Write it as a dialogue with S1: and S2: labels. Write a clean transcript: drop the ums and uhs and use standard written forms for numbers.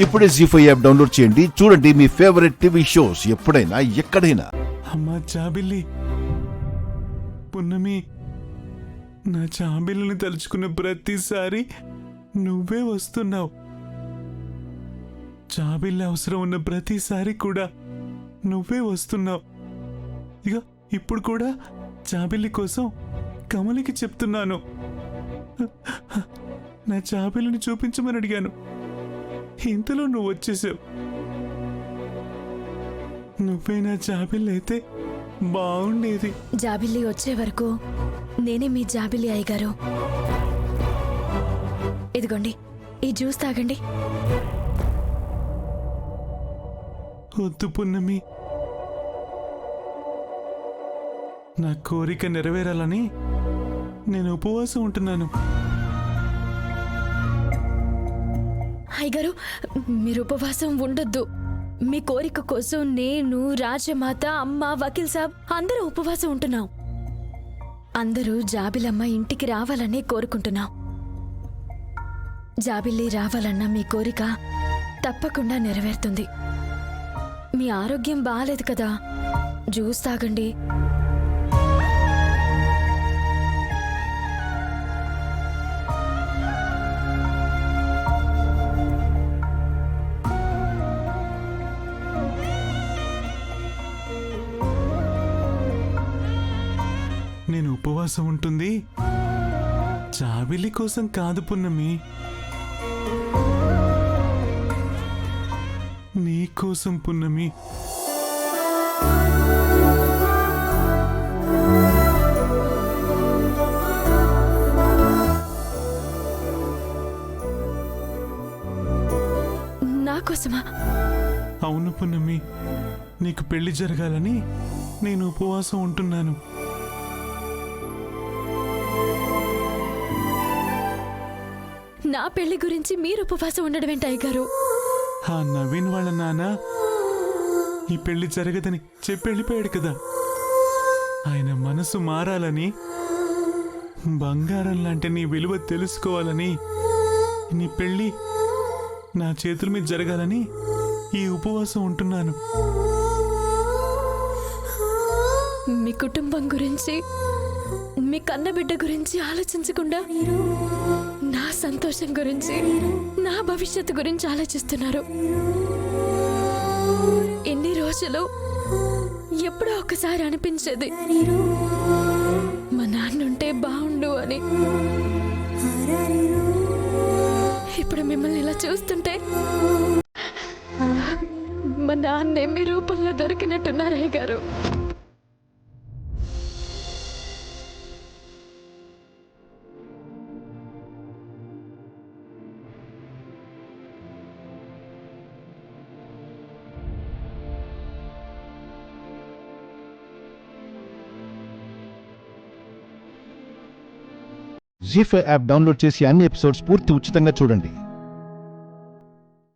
S1: ఇప్పుడే జీ5 app download చేయండి. చూడండి మీ ఫేవరెట్ టీవీ షోస్ ఎప్పుడైనా ఎక్కడైనా.
S2: అమ్మా చాబిల్లి, పున్నమి, నా చాబిల్లిని తలుచుకున్న ప్రతిసారి నువ్వే వస్తున్నావు. చాబిల్లి అవసరం ఉన్న ప్రతిసారి కూడా నువ్వే వస్తున్నావు. ఇక ఇప్పుడు కూడా చాబిల్లి కోసం కమలికి చెప్తున్నాను. నా చాబిల్లిని చూపించమని అడిగాను. ఇంతలో నువ్వు వచ్చేసావు. నువ్వే నా జాబిల్లి అయితే బాగుండేది.
S3: జాబిల్లి వచ్చే వరకు నేనే మీ జాబిల్లి అయ్యగారు. ఇదిగోండి, ఈ జ్యూస్ తాగండి.
S2: వద్దు పున్నమి, నా కోరిక నెరవేరాలని నేను ఉపవాసం ఉంటున్నాను.
S3: అయ్యగారు, మీరు ఉపవాసం ఉండొద్దు. మీ కోరిక కోసం నేను, రాజమాత, అమ్మ, వకీల్ సాబ్ అందరూ ఉపవాసం ఉంటున్నాం. అందరూ జాబిలమ్మ ఇంటికి రావాలని కోరుకుంటున్నాం. జాబిల్లి రావాలన్న మీ కోరిక తప్పకుండా నెరవేరుతుంది. మీ ఆరోగ్యం బాలేదు కదా, జ్యూస్ తాగండి.
S2: నేను ఉపవాసం ఉంటుంది జాబిల్లి కోసం కాదు పున్నమి, నీ కోసం పున్నమి.
S3: నా కోసమా?
S2: అవును పున్నమి, నీకు పెళ్లి జరగాలని నేను ఉపవాసం ఉంటున్నాను.
S3: నా పెళ్లి గురించి మీరు ఉపవాసం ఉండడం ఏంటి అయ్యగారు?
S2: ఆ నవీన్ వాళ్ళ నాన్న ఈ పెళ్లి జరగదని చెప్పి వెళ్ళిపోయాడు కదా. ఆయన మనసు మారాలని, బంగారం లాంటి నీ విలువ తెలుసుకోవాలని, నీ పెళ్లి నా చేతుల మీద జరగాలని ఈ ఉపవాసం ఉంటున్నాను.
S3: మీ కుటుంబం గురించి, మీ కన్నబిడ్డ గురించి ఆలోచించకుండా నా సంతోషం గురించి, నా భవిష్యత్తు గురించి ఆలోచిస్తున్నారు. ఎన్ని రోజులు ఎప్పుడో ఒకసారి అనిపించేది మా నాన్నుంటే బాగుండు అని. ఇప్పుడు మిమ్మల్ని ఇలా చూస్తుంటే మా నాన్నే మీ రూపంలో దొరికినట్టున్నారయ్య గారు.
S1: జీ5 యాప్ డౌన్లోడ్ చేసి అన్ని ఎపిసోడ్స్ పూర్తి ఉచితంగా చూడండి.